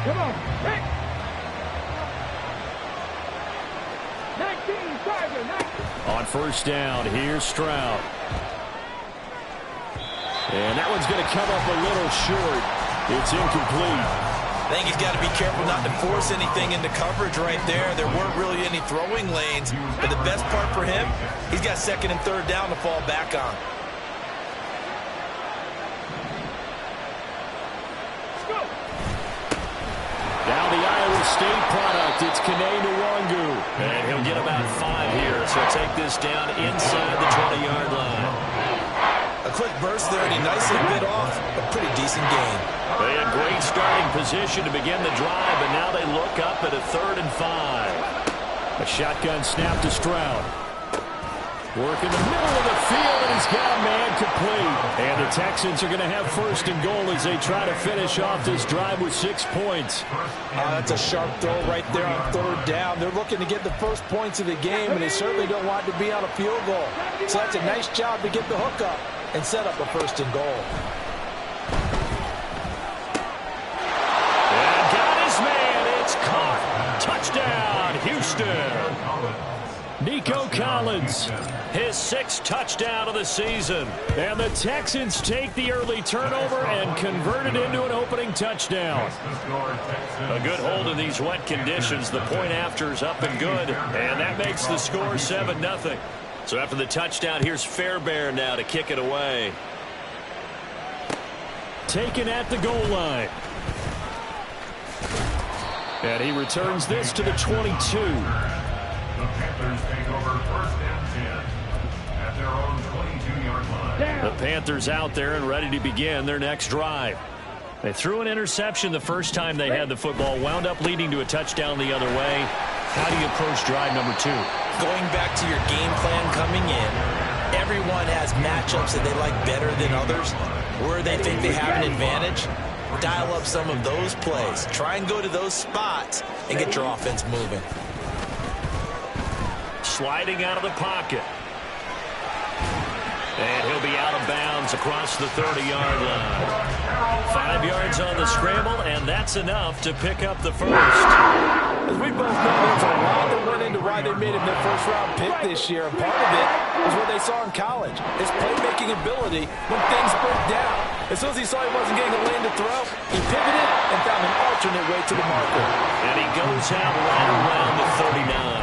Come on. Hey. 19, Tiger, 19. On first down, here's Stroud. And that one's going to come up a little short. It's incomplete. I think he's got to be careful not to force anything into coverage right there. There weren't really any throwing lanes. But the best part for him, he's got second and third down to fall back on. Now the Iowa State product, it's Kene Nwangu. And he'll get about 5 here, so take this down inside the 20-yard line. A quick burst there, and he nicely bit off a pretty decent gain. They had great starting position to begin the drive, but now they look up at a 3rd and 5. A shotgun snap to Stroud. Work in the middle of the field, and he's got a man complete. And the Texans are going to have 1st and goal as they try to finish off this drive with 6 points. That's a sharp throw right there on 3rd down. They're looking to get the first points of the game, and they certainly don't want to be on a field goal. So that's a nice job to get the hook up and set up a 1st and goal. And got his man. It's caught. Touchdown, Houston. Nico Collins, his 6th touchdown of the season. And the Texans take the early turnover and convert it into an opening touchdown. A good hold in these wet conditions. The point after is up and good. And that makes the score 7-0. So after the touchdown, here's Fairbairn now to kick it away. Taken at the goal line. And he returns this to the 22. The Panthers take over 1st and 10 at their own 22-yard line. The Panthers out there and ready to begin their next drive. They threw an interception the first time they had the football, wound up leading to a touchdown the other way. How do you approach drive number 2? Going back to your game plan coming in, everyone has matchups that they like better than others, where they think they have an advantage. Dial up some of those plays. Try and go to those spots and get your offense moving. Sliding out of the pocket. And he'll be out of bounds across the 30-yard line. 5 yards on the scramble, and that's enough to pick up the first. As we both know, there's a lot that went into why they made him their first-round pick this year. And part of it was what they saw in college, his playmaking ability when things broke down. As soon as he saw he wasn't getting a lane to throw, he pivoted and found an alternate way to the marker. And he goes out right around the 39.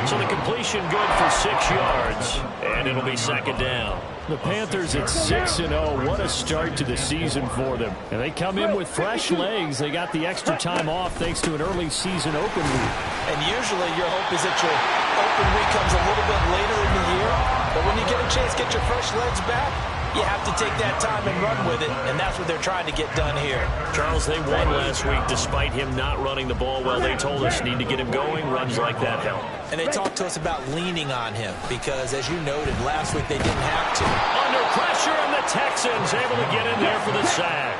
So the completion good for 6 yards, and it'll be 2nd down. The Panthers at 6-0. What a start to the season for them. And they come in with fresh legs. They got the extra time off thanks to an early season open week. And usually your hope is that your open week comes a little bit later in the year. But when you get a chance to get your fresh legs back, you have to take that time and run with it, and that's what they're trying to get done here. Charles, they won last week despite him not running the ball well. They told us need to get him going. Runs like that help. And they talked to us about leaning on him because, as you noted, last week they didn't have to. Under pressure, and the Texans able to get in there for the sack.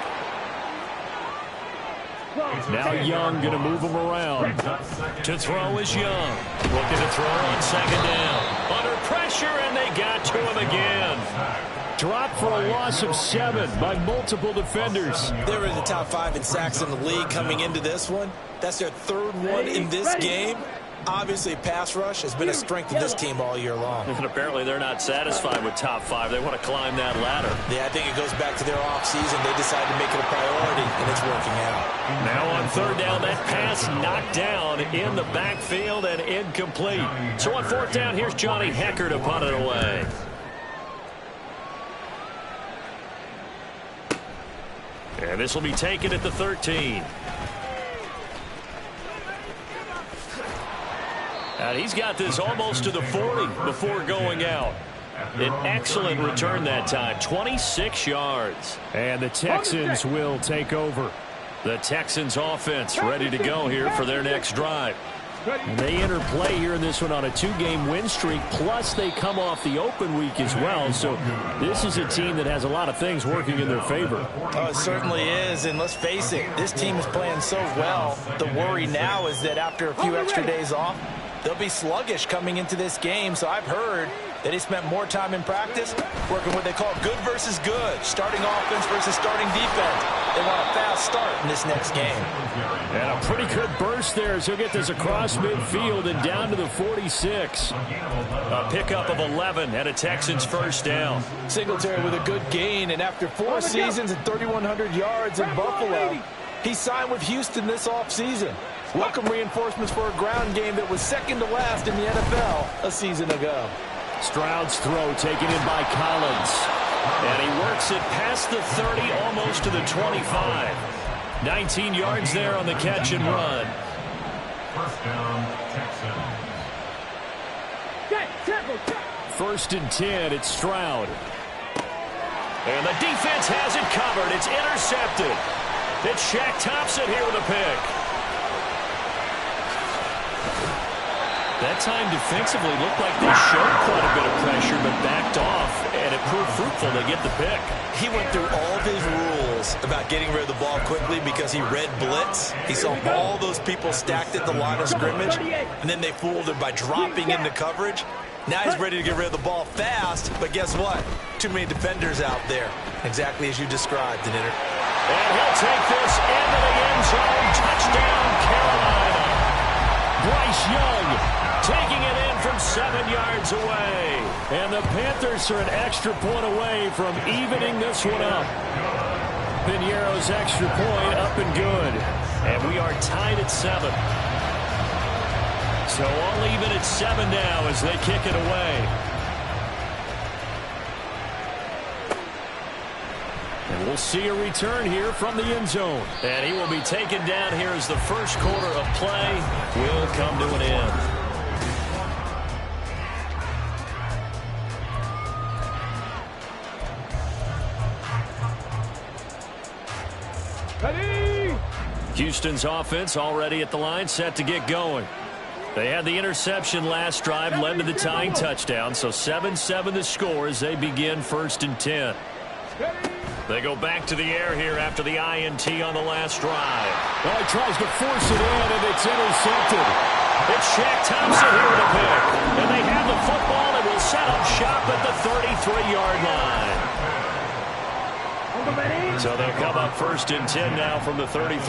Now Young going to move him around. To throw is Young. Looking to throw on 2nd down. Under pressure, and they got to him again. Dropped for a loss of 7 by multiple defenders. They were in the top 5 in sacks in the league coming into this one. That's their 3rd one in this game. Obviously, pass rush has been a strength of this team all year long. And apparently they're not satisfied with top 5. They want to climb that ladder. Yeah, I think it goes back to their offseason. They decided to make it a priority, and it's working out. Now on 3rd down, that pass knocked down in the backfield and incomplete. So on 4th down, here's Johnny Hekker to punt it away. And this will be taken at the 13. And he's got this almost to the 40 before going out. An excellent return that time, 26 yards. And the Texans will take over. The Texans offense ready to go here for their next drive. And they enter play here in this one on a 2-game win streak, plus they come off the open week as well. So this is a team that has a lot of things working in their favor. Oh, it certainly is, and let's face it, this team is playing so well. The worry now is that after a few extra days off, they'll be sluggish coming into this game. So I've heard Then he spent more time in practice working what they call good versus good, starting offense versus starting defense. They want a fast start in this next game. And a pretty good burst there as he'll get this across midfield and down to the 46. A pickup of 11 and a Texans first down. Singletary with a good gain, and after 4 seasons and 3,100 yards in Buffalo, he signed with Houston this offseason. Welcome reinforcements for a ground game that was second to last in the NFL a season ago. Stroud's throw taken in by Collins. And he works it past the 30, almost to the 25. 19 yards there on the catch and run. First down, Texans. First and 10, it's Stroud. And the defense has it covered. It's intercepted. It's Shaq Thompson here with a pick. That time defensively looked like they showed quite a bit of pressure but backed off, and it proved fruitful to get the pick. He went through all of his rules about getting rid of the ball quickly because he read blitz. He saw all those people stacked at the line of scrimmage, and then they fooled him by dropping into coverage. Now he's ready to get rid of the ball fast, but guess what? Too many defenders out there, exactly as you described, and he'll take this into the end zone. Touchdown, Carolina. Bryce Young taking it in from 7 yards away. And the Panthers are an extra point away from evening this one up. Piñeiro's extra point up and good. And we are tied at 7. So all even at 7 now as they kick it away. And we'll see a return here from the end zone. And he will be taken down here as the first quarter of play will come to an end. Houston's offense already at the line, set to get going. They had the interception last drive, led to the tying touchdown, so 7-7 the score as they begin first and 10. They go back to the air here after the INT on the last drive. Well, he tries to force it in, and it's intercepted. It's Shaq Thompson here with a pick. And they have the football and will set up shop at the 33-yard line. So they'll come up first and 10 now from the 33.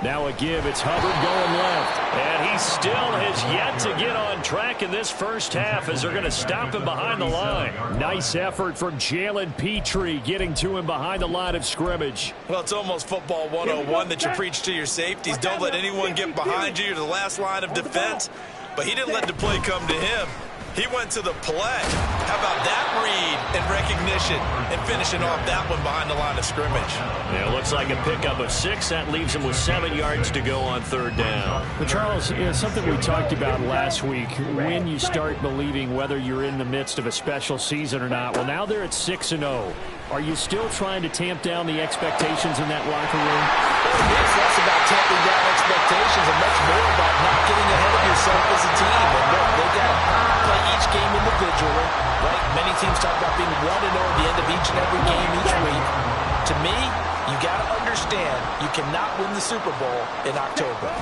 Now a give. It's Hubbard going left. And he still has yet to get on track in this first half as they're going to stop him behind the line. Nice effort from Jalen Petrie getting to him behind the line of scrimmage. Well, it's almost football 101 that you preach to your safeties. Don't let anyone get behind you. You're the last line of defense. But he didn't let the play come to him. He went to the play. How about that read and recognition and finishing off that one behind the line of scrimmage? Yeah, it looks like a pickup of 6. That leaves him with 7 yards to go on third down. But Charles, something we talked about last week, when you start believing whether you're in the midst of a special season or not. Well, now they're at 6-0. Are you still trying to tamp down the expectations in that locker room? Well, it's less about tamping down expectations and much more about not getting ahead of yourself as a team. And look, they got to play each game individually, right? Many teams talk about being 1-0 at the end of each and every game each week. To me, you got to understand you cannot win the Super Bowl in October.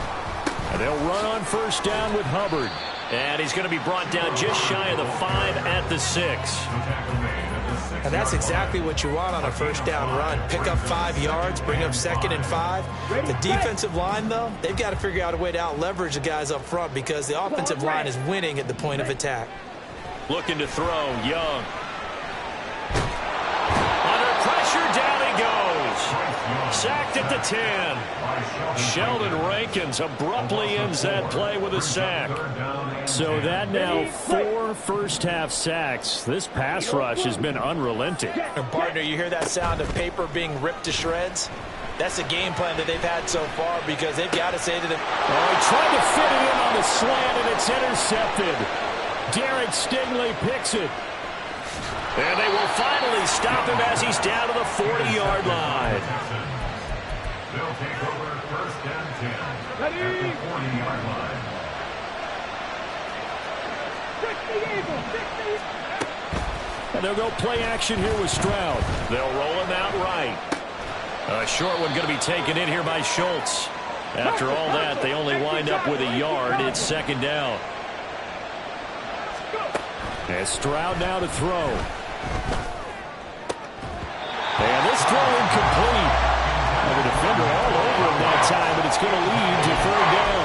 And they'll run on first down with Hubbard. And he's going to be brought down just shy of the 5 at the 6. And that's exactly what you want on a first down run. Pick up 5 yards, bring up 2nd and 5. The defensive line, though, they've got to figure out a way to out-leverage the guys up front because the offensive line is winning at the point of attack. Looking to throw, Young. Under pressure, down he goes. Sacked at the 10. Sheldon Rankins abruptly ends that play with a sack. So that now 4 first-half sacks. This pass rush has been unrelenting. And partner, you hear that sound of paper being ripped to shreds? That's the game plan that they've had so far because they've got to say to them, oh, he tried to fit it in on the slant, and it's intercepted. Derek Stingley picks it. And they will finally stop him as he's down to the 40-yard line. They'll take over first and 10 at the 40-yard line. And they'll go play action here with Stroud. They'll roll him out right. A short one going to be taken in here by Schultz. After all that, they only wind up with a yard. It's second down. And Stroud now to throw. And this throw incomplete. The defender all over him that time, but it's going to lead to third down.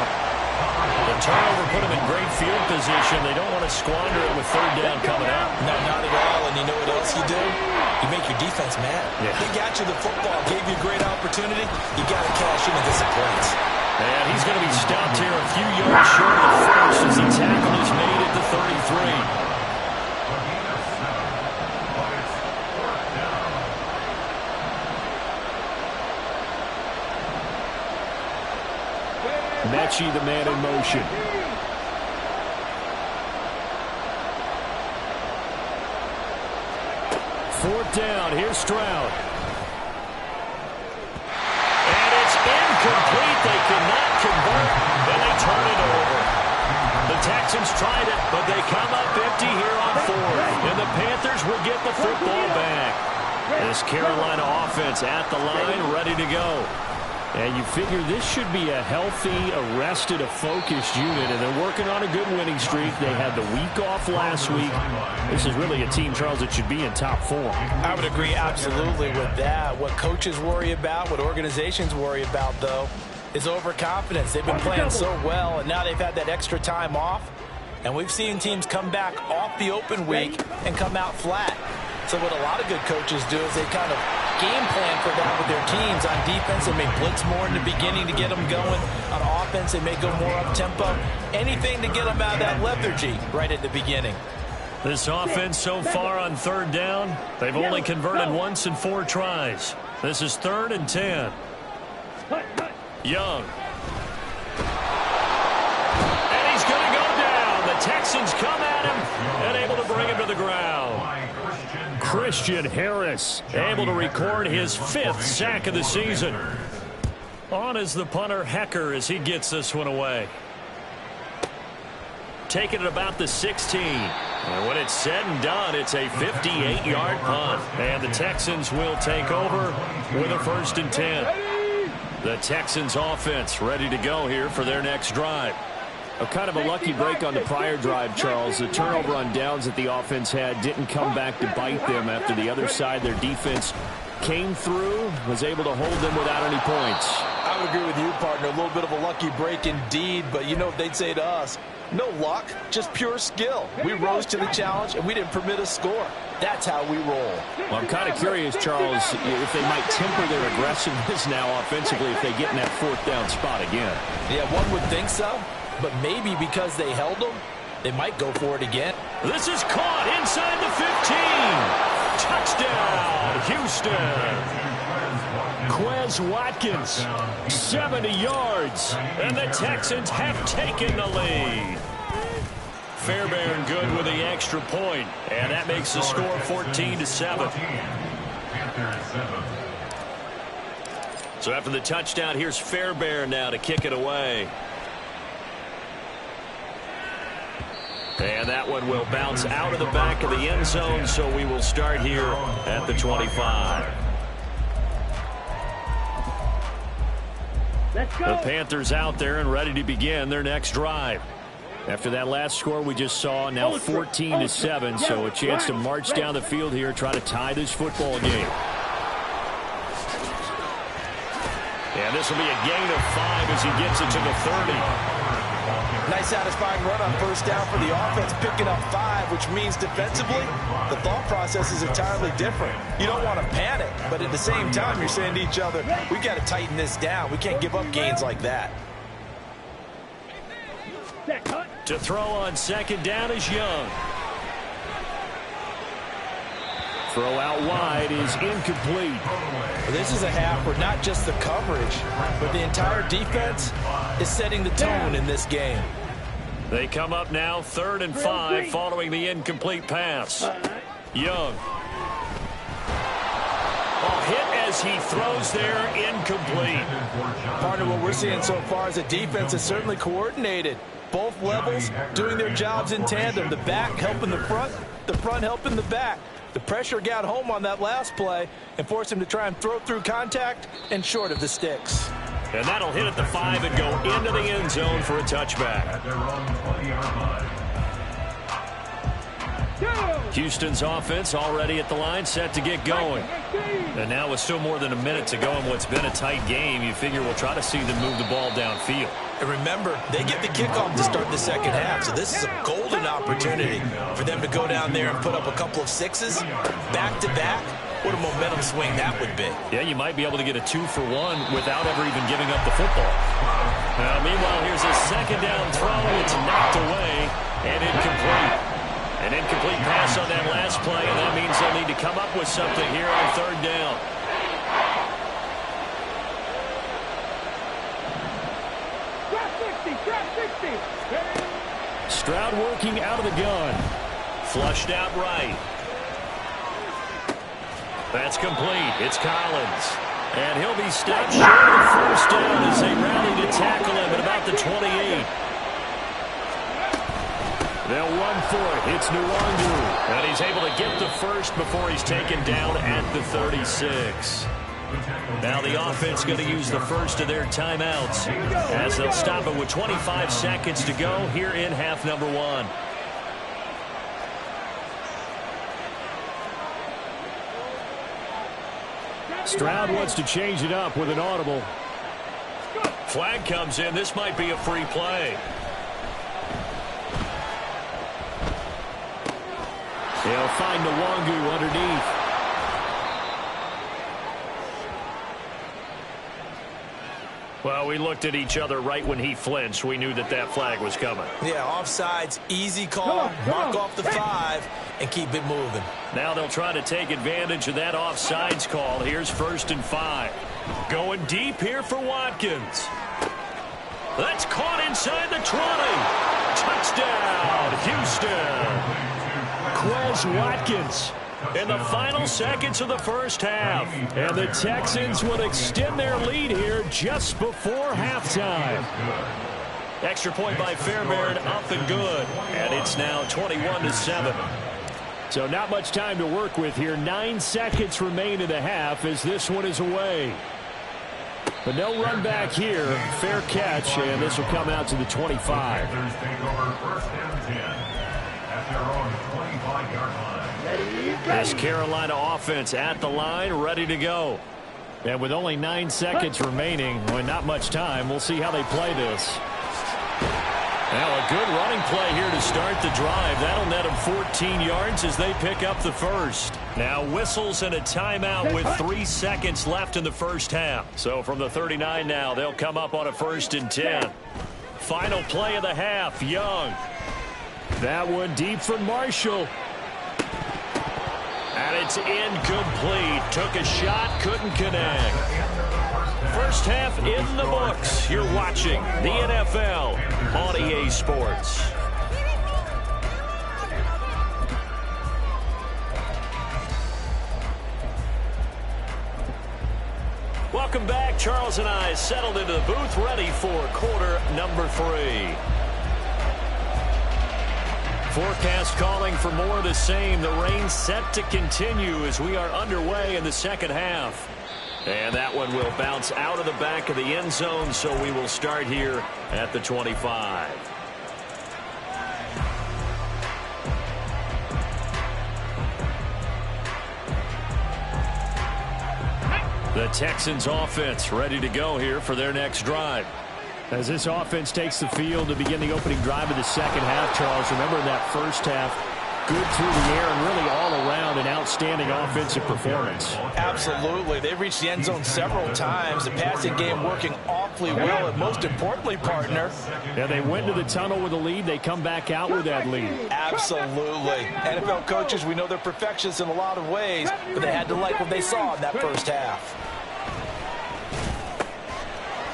The turnover put him in great field position. They don't want to squander it with third down coming up. No, not at all. And you know what else you do? You make your defense mad. Yeah. They got you the football, gave you a great opportunity. You got to cash in and get some points. And he's going to be stopped here a few yards short of the first as the tackle is made at the 33. Mechie, the man in motion. Fourth down. Here's Stroud. And it's incomplete. They cannot convert, and they turn it over. The Texans tried it, but they come up empty here on fourth. And the Panthers will get the football back. This Carolina offense at the line, ready to go. And you figure this should be a healthy, arrested, a focused unit, and they're working on a good winning streak. They had the week off last week. This is really a team, Charles, that should be in top form. I would agree absolutely with that. What coaches worry about, what organizations worry about, though, is overconfidence. They've been playing so well, and now they've had that extra time off. And we've seen teams come back off the open week and come out flat. So what a lot of good coaches do is they kind of game plan for that with their teams. On defense, they may blitz more in the beginning to get them going. On offense, they may go more up-tempo. Anything to get them out of that lethargy right at the beginning. This offense so far on third down, they've only converted once in 4 tries. This is 3rd and 10. Young. And he's going to go down. The Texans come at him and able to bring him to the ground. Christian Harris able to record his 5th sack of the season. On is the punter Hecker as he gets this one away. Taking it about the 16. And when it's said and done, it's a 58-yard punt. And the Texans will take over with a 1st and 10. The Texans offense ready to go here for their next drive. A kind of a lucky break on the prior drive, Charles. The turnover on downs that the offense had didn't come back to bite them after the other side. Their defense came through, was able to hold them without any points. I would agree with you, partner. A little bit of a lucky break indeed, but you know what they'd say to us? No luck, just pure skill. We rose to the challenge, and we didn't permit a score. That's how we roll. Well, I'm kind of curious, Charles, if they might temper their aggressiveness now offensively if they get in that 4th down spot again. Yeah, one would think so. But maybe because they held them, they might go for it again. This is caught inside the 15. Touchdown, Houston. Quez Watkins, 70 yards. And the Texans have taken the lead. Fairbairn good with the extra point. And that makes the score 14-7. So after the touchdown, here's Fairbairn now to kick it away. And that one will bounce out of the back of the end zone, so we will start here at the 25. The Panthers out there and ready to begin their next drive. After that last score we just saw, now 14-7, so a chance to march down the field here, try to tie this football game. And this will be a gain of 5 as he gets it to the 30. Nice satisfying run on 1st down for the offense, picking up 5, which means defensively, the thought process is entirely different. You don't want to panic, but at the same time, you're saying to each other, we got to tighten this down. We can't give up gains like that. To throw on 2nd down is Young. Throw out wide is incomplete. This is a half where not just the coverage, but the entire defense is setting the tone in this game. They come up now 3rd and 5 following the incomplete pass. Young. Hit as he throws there, incomplete. Partner, what we're seeing so far is the defense is certainly coordinated. Both levels doing their jobs in tandem. The back helping the front helping the back. The pressure got home on that last play and forced him to try and throw through contact and short of the sticks. And that'll hit at the 5 and go into the end zone for a touchback. At their own 20-yard line. Houston's offense already at the line, set to get going. And now with still more than a minute to go in what's been a tight game, you figure we'll try to see them move the ball downfield. And remember, they get the kickoff to start the second half, so this is a golden opportunity for them to go down there and put up a couple of sixes back-to-back. What a momentum swing that would be. Yeah, you might be able to get a 2-for-1 without ever even giving up the football. Meanwhile, here's a second down throw. It's knocked away and incomplete. An incomplete pass on that last play, and that means they'll need to come up with something here on third down. Stroud working out of the gun. Flushed out right. That's complete. It's Collins. And he'll be stopped short of the first down as they rally to tackle him at about the 28. They'll run for it. It's Nwangu. And he's able to get the first before he's taken down at the 36. Now the offense going to use the first of their timeouts as they'll stop it with 25 seconds to go here in half number 1. Stroud wants to change it up with an audible. Flag comes in. This might be a free play. They'll find Nwangu underneath. Well, we looked at each other right when he flinched. We knew that that flag was coming. Yeah, offsides, easy call, mark off the 5, and keep it moving. Now they'll try to take advantage of that offsides call. Here's 1st and 5. Going deep here for Watkins. That's caught inside the 20. Touchdown, Houston. Quez Watkins. In the final seconds of the first half. And the Texans will extend their lead here just before halftime. Extra point by Fairbairn, up and good. And it's now 21-7. So not much time to work with here. 9 seconds remain in the half as this one is away. But no run back here. Fair catch, and this will come out to the 25. Panthers take over 1st and 10 at their own 25-yard line. This Carolina offense at the line, ready to go. And with only 9 seconds remaining, well, not much time, we'll see how they play this. Now a good running play here to start the drive. That'll net them 14 yards as they pick up the first. Now whistles and a timeout with 3 seconds left in the first half. So from the 39 now, they'll come up on a 1st and 10. Final play of the half, Young. That one deep for Marshall. And it's incomplete. Took a shot, couldn't connect. First half in the books. You're watching the NFL on EA Sports. Welcome back. Charles and I settled into the booth, ready for quarter number 3. Forecast calling for more of the same. The rain set to continue as we are underway in the second half. And that one will bounce out of the back of the end zone, so we will start here at the 25. The Texans offense ready to go here for their next drive. As this offense takes the field to begin the opening drive of the second half, Charles, remember that first half, good through the air and really all around an outstanding offensive performance. Absolutely. They reached the end zone several times. The passing game working awfully well, and most importantly, partner. Yeah, they went to the tunnel with a lead. They come back out with that lead. Absolutely. NFL coaches, we know they're perfectionists in a lot of ways, but they had to like what they saw in that first half.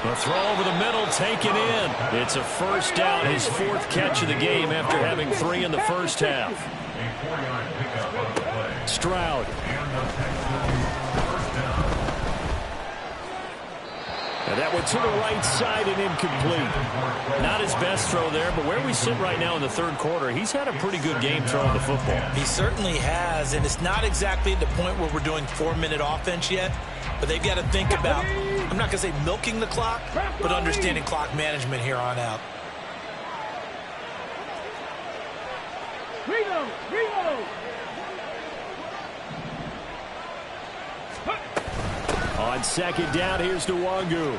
The throw over the middle, taken in. It's a first down, his 4th catch of the game after having 3 in the first half. Stroud. And that one to the right side and incomplete. Not his best throw there, but where we sit right now in the third quarter, he's had a pretty good game throwing the football. He certainly has, and it's not exactly at the point where we're doing 4-minute offense yet, But they've got to think about, I'm not going to say milking the clock, but understanding clock management here on out. Reload! Reload! On second down, here's Nwangu.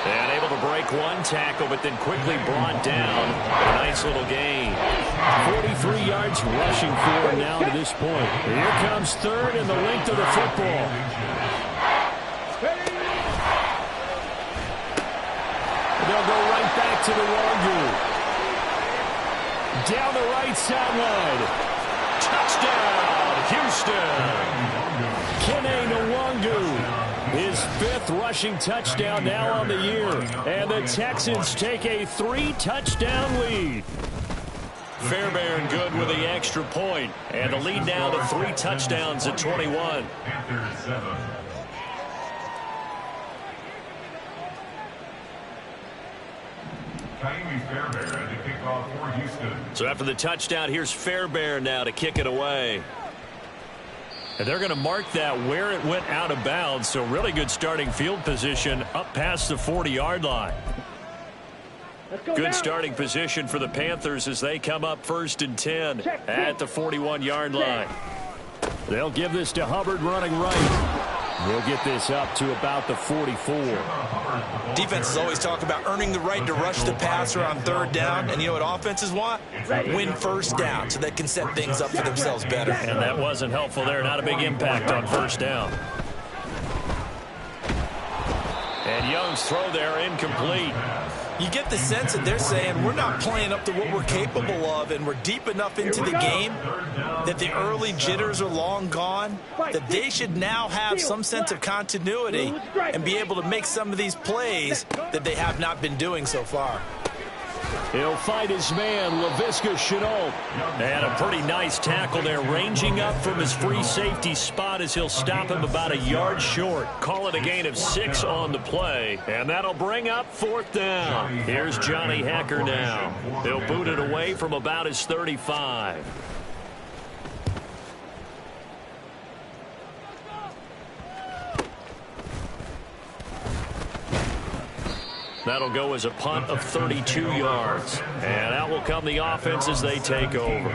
And able to break one tackle, but then quickly brought down. A nice little gain. 43 yards rushing for him now to this point. Here comes third and the length of the football. They'll go right back to Nwangu. Down the right sideline. Touchdown, Houston. Kene Nwangu. His 5th rushing touchdown now on the year. And the Texans take a 3-touchdown lead. Fairbairn good with the extra point. And the lead now to 3 touchdowns at 21. Panthers 7. Ka'imi Fairbairn to kick off for Houston. So after the touchdown, here's Fairbairn now to kick it away. And they're going to mark that where it went out of bounds. So really good starting field position up past the 40-yard line. Good starting position for the Panthers as they come up 1st and 10 at the 41-yard line. They'll give this to Hubbard running right. He'll get this up to about the 44. Defenses always talk about earning the right to rush the passer on 3rd down. And you know what offenses want? Win 1st down so they can set things up for themselves better. And that wasn't helpful there. Not a big impact on 1st down. And Young's throw there incomplete. You get the sense that they're saying we're not playing up to what we're capable of, and we're deep enough into the game that the early jitters are long gone, that they should now have some sense of continuity and be able to make some of these plays that they have not been doing so far. He'll fight his man, Laviska Shenault. And a pretty nice tackle there, ranging up from his free safety spot as he'll stop him about a yard short. Call it a gain of 6 on the play, and that'll bring up 4th down. Here's Johnny Hekker now. He'll boot it away from about his 35. That'll go as a punt of 32 yards. And out will come the offense as they take over.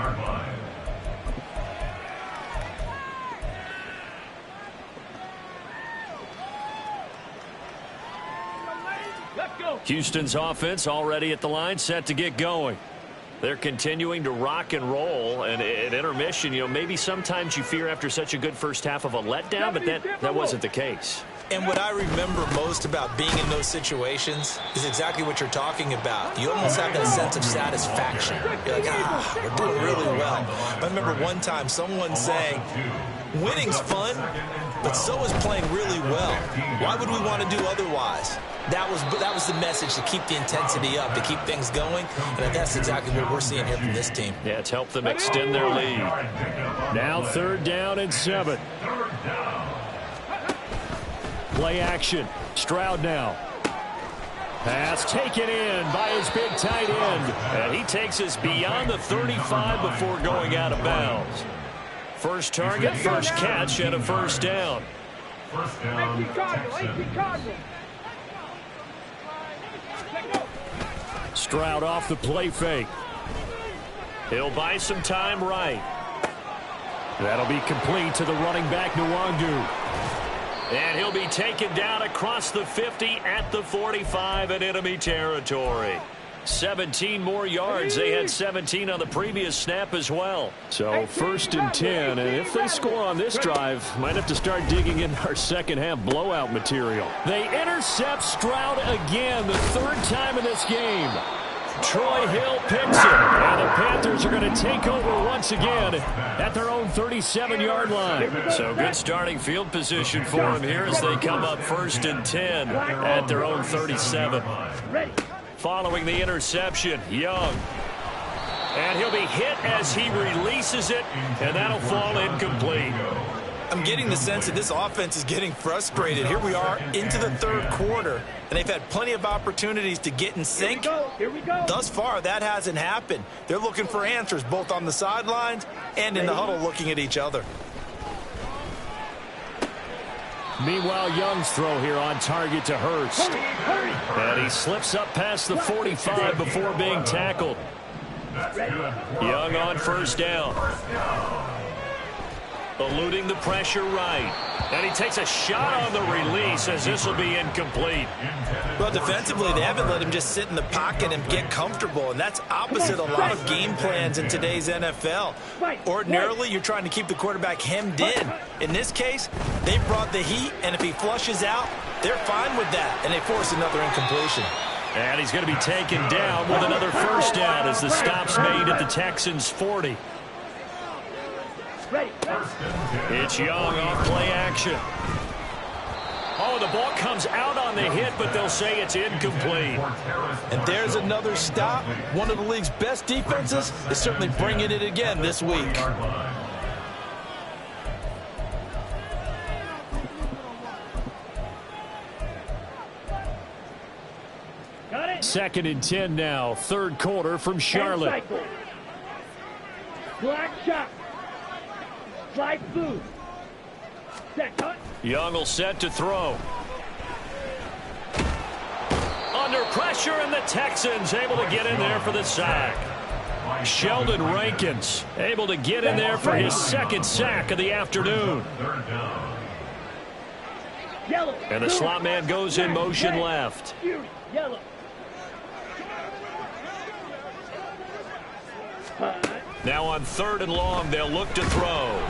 Houston's offense already at the line, set to get going. They're continuing to rock and roll, and at intermission, you know, maybe sometimes you fear after such a good first half of a letdown, but that wasn't the case. And what I remember most about being in those situations is exactly what you're talking about. You almost have that sense of satisfaction. You're like, we're doing really well. I remember one time someone saying, winning's fun, but so is playing really well. Why would we want to do otherwise? That was the message, to keep the intensity up, to keep things going, and that's exactly what we're seeing here from this team. Yeah, it's helped them extend their lead. Now 3rd down and 7. Play action. Stroud now. Pass taken in by his big tight end. And he takes us beyond the 35 before going out of bounds. First target, first catch, and a 1st down. First down, Texans. Stroud off the play fake. He'll buy some time right. That'll be complete to the running back, Nwangu. And he'll be taken down across the 50 at the 45 in enemy territory. 17 more yards. They had 17 on the previous snap as well. So 1st and 10, and if they score on this drive, might have to start digging in our second half blowout material. They intercept Stroud again, the 3rd time in this game. Troy Hill picks it, and the Panthers are going to take over once again at their own 37-yard line. So good starting field position for them here as they come up 1st and 10 at their own 37. Following the interception, Young. And he'll be hit as he releases it, and that'll fall incomplete. I'm getting the sense that this offense is getting frustrated. Here we are into the 3rd quarter, and they've had plenty of opportunities to get in sync. Here we go. Thus far, that hasn't happened. They're looking for answers both on the sidelines and in the huddle looking at each other. Meanwhile, Young's throw here on target to Hurst. And he slips up past the 45 before being tackled. Young on first down. Eluding the pressure right. And he takes a shot on the release as this will be incomplete. Well, defensively, they haven't let him just sit in the pocket and get comfortable, and that's opposite a lot of game plans in today's NFL. Ordinarily, you're trying to keep the quarterback hemmed in. In this case, they brought the heat, and if he flushes out, they're fine with that, and they force another incompletion. And he's going to be taken down with another first down as the stop's made at the Texans' 40. It's Young on play action. Oh, the ball comes out on the hit, but they'll say it's incomplete. And there's another stop. One of the league's best defenses is certainly bringing it again this week. Second and 10 now. Third quarter from Charlotte. Black shot. Slide through. Set cut. Young will set to throw. Under pressure, and the Texans able to get in there for the sack. Sheldon Rankins able to get in there for his second sack of the afternoon. Yellow. And the slot man goes in motion left. Yellow. Now on third and long, they'll look to throw.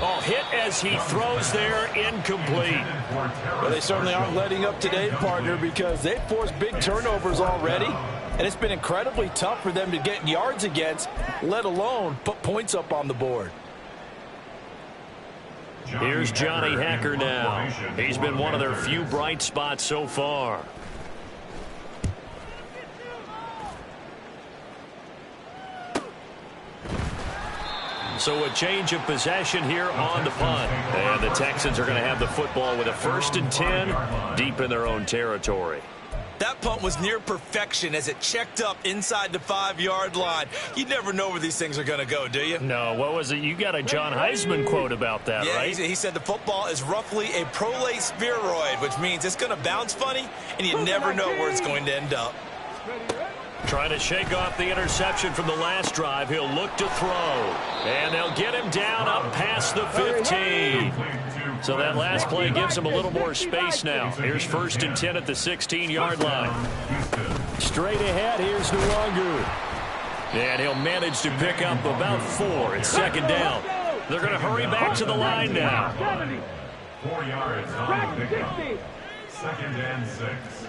Oh, hit as he throws there, incomplete. Well, they certainly aren't letting up today, partner, because they've forced big turnovers already, and it's been incredibly tough for them to get yards against, let alone put points up on the board. Here's Johnny Hekker now. He's been one of their few bright spots so far. So a change of possession here on the punt. And the Texans are going to have the football with a 1st and 10 deep in their own territory. That punt was near perfection as it checked up inside the 5-yard line. You never know where these things are going to go, do you? No, what was it? You got a John Heisman quote about that, yeah, right? He said the football is roughly a prolate spheroid, which means it's going to bounce funny, and you never know where it's going to end up. Trying to shake off the interception from the last drive. He'll look to throw. And they'll get him down up past the 15. So that last play gives him a little more space now. Here's 1st and 10 at the 16-yard line. Straight ahead, here's Nwangu. And he'll manage to pick up about 4. It's 2nd down. They're going to hurry back to the line now. 4 yards on the pickup. 2nd and 6.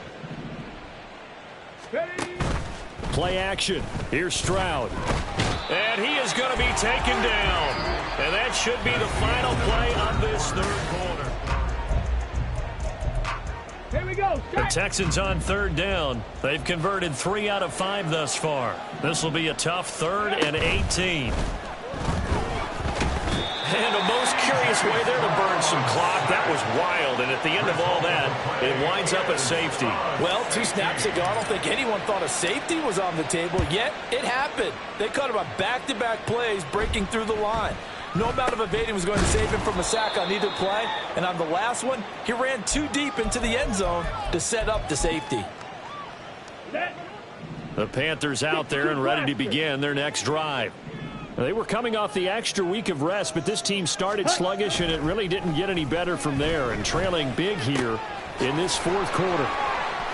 Play action. Here's Stroud. And he is going to be taken down. And that should be the final play of this third quarter. Here we go. The Texans on 3rd down. They've converted 3 out of 5 thus far. This will be a tough 3rd and 18. And a most curious way there to burn some clock. That was wild. And at the end of all that, it winds up a safety. Well, 2 snaps ago, I don't think anyone thought a safety was on the table, yet it happened. They cut him on back-to-back plays breaking through the line. No amount of evading was going to save him from a sack on either play. And on the last one, he ran too deep into the end zone to set up the safety. The Panthers out there and ready to begin their next drive. They were coming off the extra week of rest, but this team started sluggish, and it really didn't get any better from there, and trailing big here in this 4th quarter.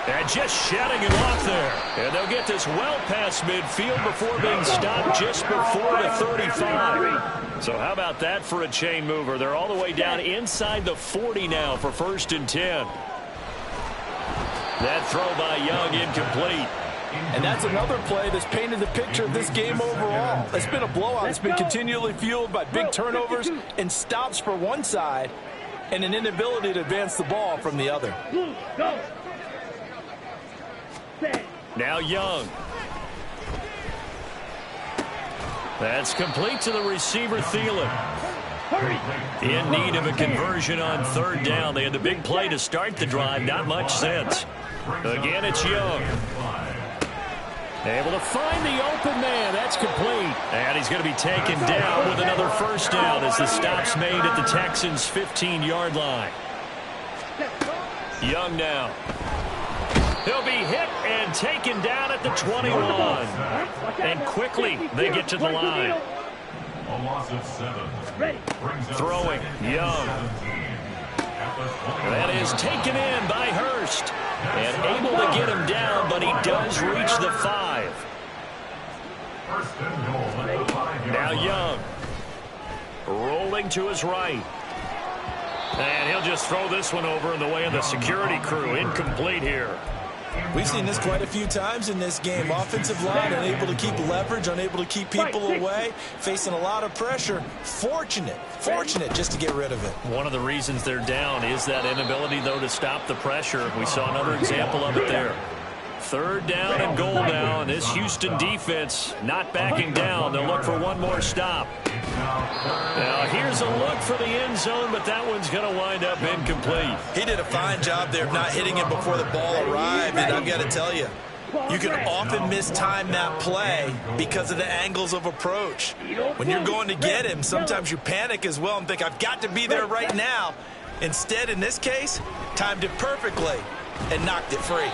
And just shutting it off there. And they'll get this well past midfield before being stopped just before the 35. So how about that for a chain mover? They're all the way down inside the 40 now for 1st and 10. That throw by Young incomplete. And that's another play that's painted the picture of this game overall. It's been a blowout. It's been continually fueled by big turnovers and stops for one side and an inability to advance the ball from the other. Now Young. That's complete to the receiver, Thielen. In need of a conversion on 3rd down. They had the big play to start the drive. Not much sense. Again, it's Young. Able to find the open man. That's complete. And he's going to be taken down with another first down as the stop's made at the Texans' 15-yard line. Young now. He'll be hit and taken down at the 21. And quickly they get to the line. A loss of 7. Throwing, Young. That is taken in by Hurst. And able to get him down, but he does reach the 5. First and goal at the 5-yard Now line. Young. Rolling to his right. And he'll just throw this one over in the way of the security crew. Incomplete here. We've seen this quite a few times in this game. Offensive line unable to keep leverage, unable to keep people away, facing a lot of pressure. Fortunate just to get rid of it. One of the reasons they're down is that inability, though, to stop the pressure. We saw another example of it there. 3rd down and goal now, and this Houston defense not backing down. They'll look for one more stop. Now, here's a look for the end zone, but that one's going to wind up incomplete. He did a fine job there of not hitting him before the ball arrived, and I've got to tell you, you can often mistime that play because of the angles of approach. When you're going to get him, sometimes you panic as well and think, I've got to be there right now. Instead, in this case, timed it perfectly and knocked it free.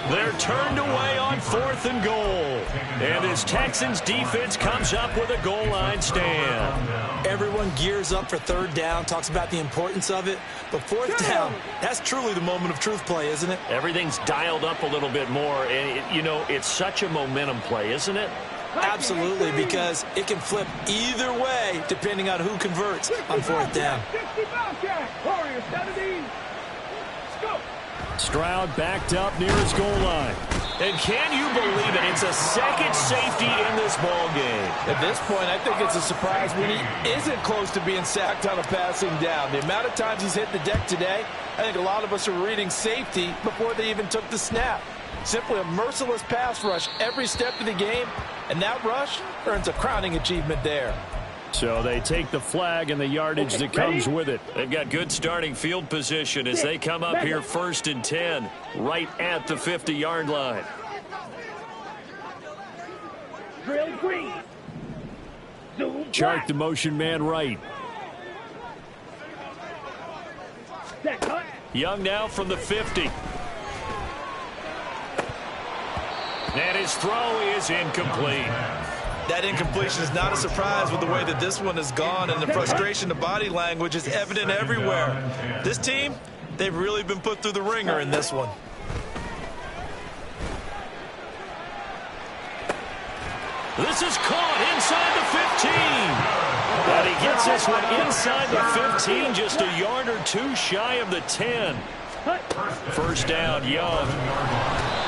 They're turned away on 4th and goal. And this Texans defense comes up with a goal line stand. Everyone gears up for 3rd down, talks about the importance of it. But 4th down, that's truly the moment of truth play, isn't it? Everything's dialed up a little bit more. And, you know, it's such a momentum play, isn't it? Absolutely, because it can flip either way depending on who converts on 4th down. Stroud backed up near his goal line. And can you believe it? It's a second safety in this ball game. At this point, I think it's a surprise when he isn't close to being sacked on a passing down. The amount of times he's hit the deck today, I think a lot of us are reading safety before they even took the snap. Simply a merciless pass rush every step of the game, and that rush earns a crowning achievement there. So they take the flag and the yardage that comes with it. They've got good starting field position as they come up here 1st and 10, right at the 50-yard line. Drill green. Zoom Chart black. the motion man right. Set cut. Young now from the 50. And his throw is incomplete. That incompletion is not a surprise with the way that this one has gone, and the frustration, the body language is evident everywhere. This team, they've really been put through the ringer in this one. This is caught inside the 15. But he gets this one inside the 15, just a yard or two shy of the 10. 1st down, Young.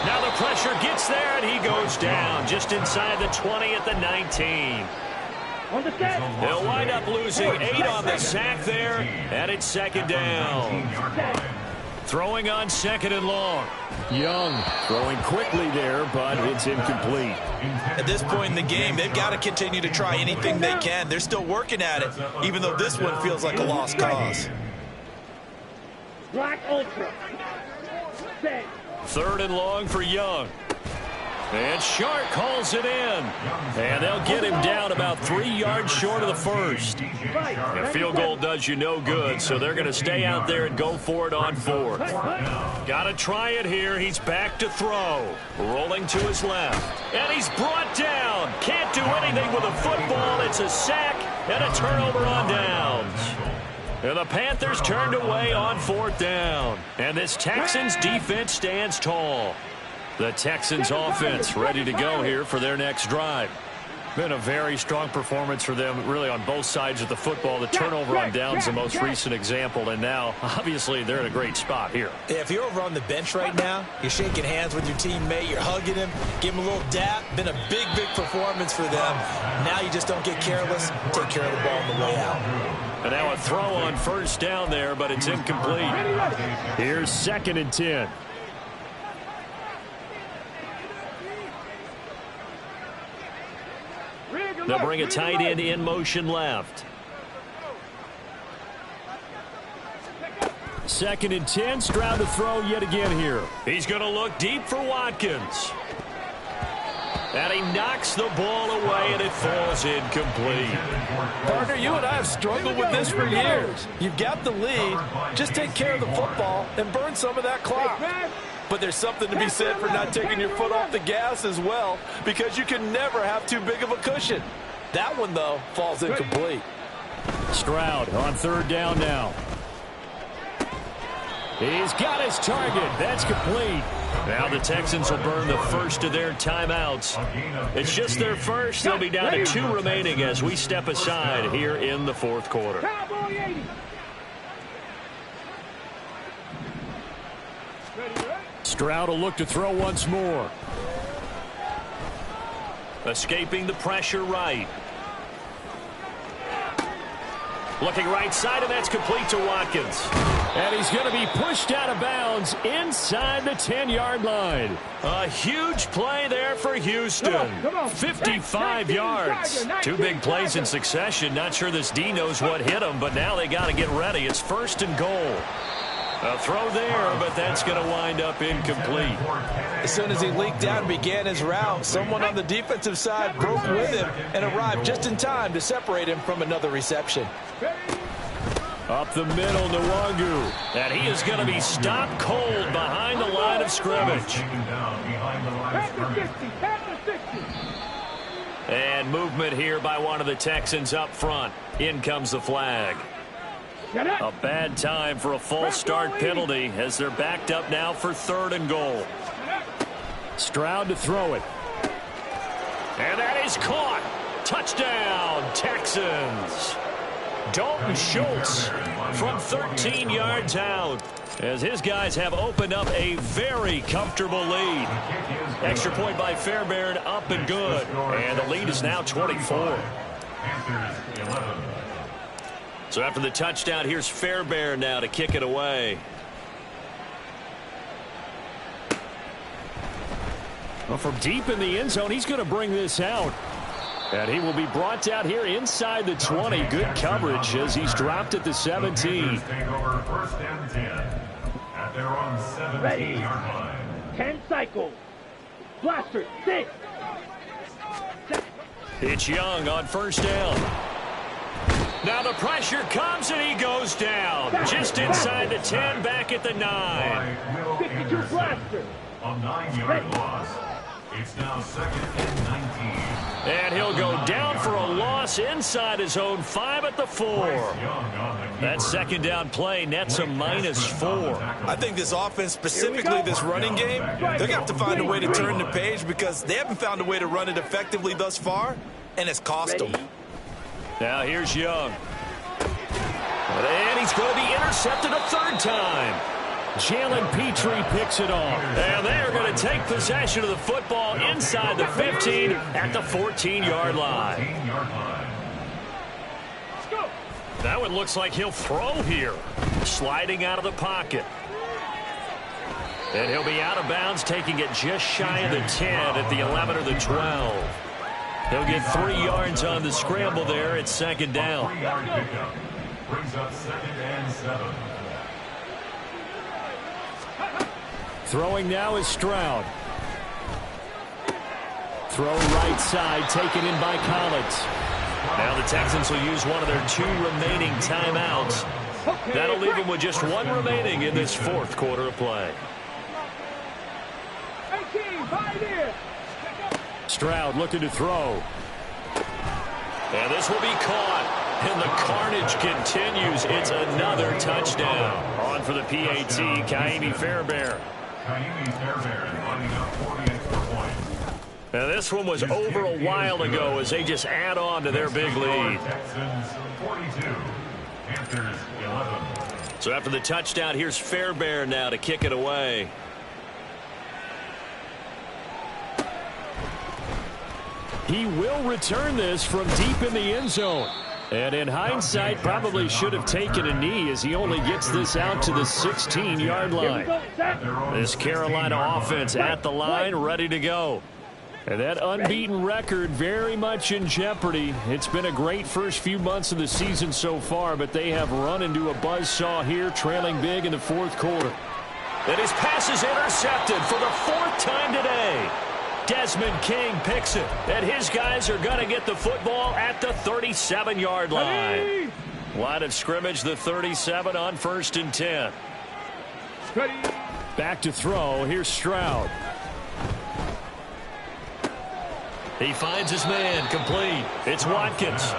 Now the pressure gets there, and he goes down just inside the 20 at the 19. On the set. He'll wind up losing 8 on the sack there, and it's 2nd down. Throwing on 2nd and long. Young throwing quickly there, but it's incomplete. At this point in the game, they've got to continue to try anything they can. They're still working at it, even though this one feels like a lost cause. Black Ultra. Set. 3rd and long for Young. And Shark calls it in. And they'll get him down about 3 yards short of the 1st. A field goal does you no good, so they're going to stay out there and go for it on 4th. Got to try it here. He's back to throw. Rolling to his left. And he's brought down. Can't do anything with a football. It's a sack and a turnover on downs. And the Panthers turned away on 4th down. And this Texans defense stands tall. The Texans offense ready to go here for their next drive. Been a very strong performance for them, really, on both sides of the football. The turnover on downs, the most recent example, and now, obviously, they're in a great spot here. If you're over on the bench right now, you're shaking hands with your teammate, you're hugging him, give him a little dap. Been a big, big performance for them. Now you just don't get careless, take care of the ball on the way out. And now a throw on 1st down there, but it's incomplete. Here's 2nd and 10. They'll bring a tight end in motion left. 2nd and 10. Stroud to throw yet again here. He's going to look deep for Watkins. And he knocks the ball away, and it falls incomplete. Partner, you and I have struggled with this for years. You've got the lead. Just take care of the football and burn some of that clock. But there's something to be said for not taking your foot off the gas as well, because you can never have too big of a cushion. That one, though, falls incomplete. Stroud on third down now. He's got his target. That's complete. Now the Texans will burn the first of their timeouts. It's just their first. They'll be down to 2 remaining as we step aside here in the fourth quarter. Cowboy 80. Stroud will look to throw once more. Escaping the pressure right. Looking right side, and that's complete to Watkins. And he's going to be pushed out of bounds inside the 10-yard line. A huge play there for Houston. Come on. 55 yards. 2 big plays in succession. Not sure this D knows what hit him, but now they got to get ready. It's first and goal. A throw there, but that's going to wind up incomplete. As soon as he leaked out and began his route, someone on the defensive side broke with him and arrived just in time to separate him from another reception. Up the middle, Nwangu. And he is going to be stopped cold behind the line of scrimmage. And movement here by one of the Texans up front. In comes the flag. A bad time for a false start penalty as they're backed up now for third and goal. Stroud to throw it. And that is caught. Touchdown, Texans. Dalton Schultz from 13 yards out as his guys have opened up a very comfortable lead. Extra point by Fairbairn, up and good. And the lead is now 24. So after the touchdown, here's Fairbairn now to kick it away. Well, from deep in the end zone, he's going to bring this out. And he will be brought out here inside the 20. Good coverage as he's dropped at the 17. Take over first and 10 at their own 17-yard line. 10 cycles. Blaster, 6. It's Young on first down. Now the pressure comes and he goes down. Just inside the 10, back at the 9. 52 blaster. A 9-yard loss. It's now second and 19. And he'll go down for a loss inside his own 5 at the 4. That second down play nets a -4. I think this offense, specifically this running game, they're going to have to find a way to turn the page because they haven't found a way to run it effectively thus far, and it's cost them. Now here's Young. And he's going to be intercepted a third time. Jalen Petrie picks it off. And they are going to take possession of the football inside the 15 at the 14-yard line. That one looks like he'll throw here. Sliding out of the pocket. And he'll be out of bounds, taking it just shy of the 10 at the 11 or the 12. He'll get 3 yards on the scramble there. It's second down. 3-yard pickup brings up second and 7. Throwing now is Stroud. Throw right side, taken in by Collins. Now the Texans will use one of their 2 remaining timeouts. That'll leave them with just 1 remaining in this fourth quarter of play. Stroud looking to throw. And this will be caught. And the carnage continues. It's another touchdown. On for the PAT, Ka'imi Fairbairn. Ka'imi Fairbairn lining up 40 extra points. Now this one was over a while ago as they just add on to their big lead. Texans 42, Panthers 11. So after the touchdown, here's Fairbairn now to kick it away. He will return this from deep in the end zone. And in hindsight, probably should have taken a knee as he only gets this out to the 16-yard line. This Carolina offense at the line, ready to go. And that unbeaten record very much in jeopardy. It's been a great first few months of the season so far, but they have run into a buzzsaw here, trailing big in the fourth quarter. And his pass is intercepted for the 4th time today. Desmond King picks it, and his guys are going to get the football at the 37-yard line. Line of scrimmage, the 37 on 1st and 10. Back to throw. Here's Stroud. He finds his man, complete. It's Watkins.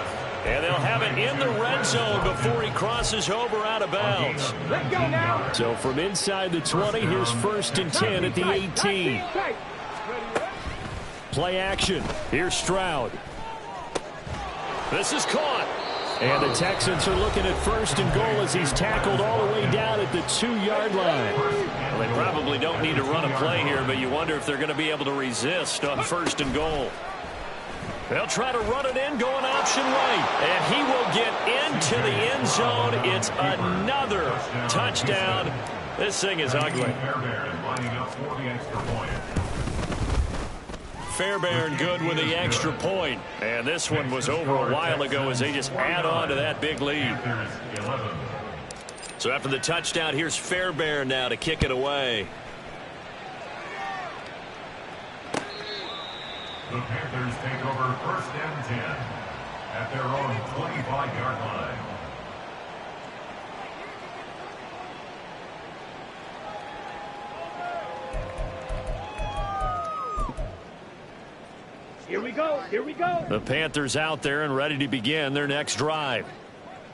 And they'll have it in the red zone before he crosses over out of bounds. Let go now. So from inside the 20, here's 1st and 10 at the 18. Play action. Here's Stroud. This is caught. And the Texans are looking at 1st and goal as he's tackled all the way down at the 2-yard line. Well, they probably don't need to run a play here, but you wonder if they're going to be able to resist on 1st and goal. They'll try to run it in, going option right. And he will get into the end zone. It's another touchdown. This thing is ugly. Fairbairn good with the extra point. And this one was over a while ago as they just add on to that big lead. So after the touchdown, here's Fairbairn now to kick it away. The Panthers take over 1st and 10 at their own 25-yard line. Here we go. Here we go. The Panthers out there and ready to begin their next drive.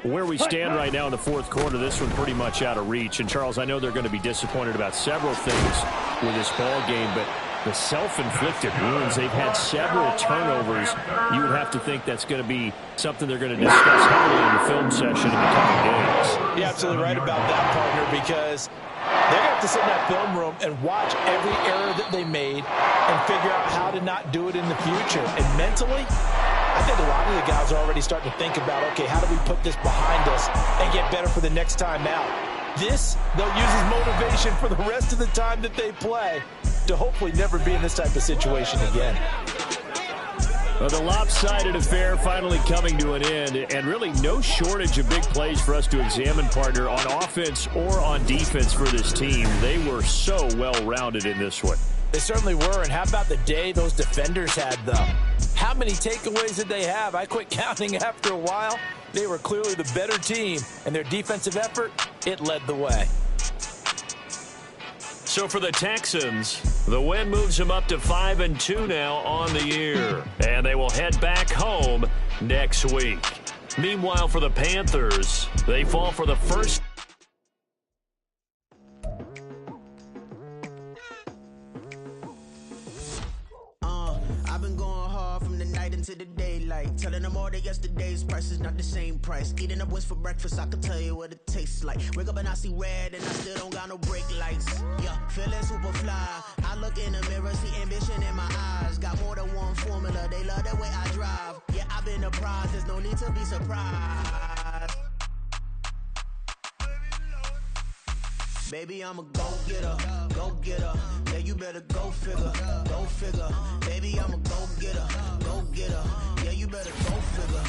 Where we stand right now in the 4th quarter, this one pretty much out of reach. And, Charles, I know they're going to be disappointed about several things with this ball game, but the self-inflicted wounds, they've had several turnovers. You would have to think that's going to be something they're going to discuss heavily in the film session in the coming days. You're absolutely right about that, partner, because they're going to have to sit in that film room and watch every error that they made and figure out how to not do it in the future. And mentally, I think a lot of the guys are already starting to think about, okay, how do we put this behind us and get better for the next time out? This, they'll use as motivation for the rest of the time that they play to hopefully never be in this type of situation again. Well, the lopsided affair finally coming to an end, and really no shortage of big plays for us to examine, partner, on offense or on defense for this team. They were so well-rounded in this one. They certainly were, and how about the day those defenders had, though? How many takeaways did they have? I quit counting after a while. They were clearly the better team, and their defensive effort, it led the way. So for the Texans, the win moves them up to 5-2 now on the year. And they will head back home next week. Meanwhile, for the Panthers, they fall for the first. I've been going hard from the night into the daylight, telling them all that yesterday's price is not the same price. Eating up wings for breakfast, I can tell you what it tastes like. Wake up and I see red and I still don't got no brake lights. Yeah, feeling super fly. I look in the mirror, see ambition in my eyes. Got more than one formula, they love the way I drive. Yeah, I've been a prize, there's no need to be surprised. Baby, I'm a go-getter, go-getter. Yeah, you better go figure, go figure. Baby, I'm a go-getter, go-getter. Yeah, you better go figure.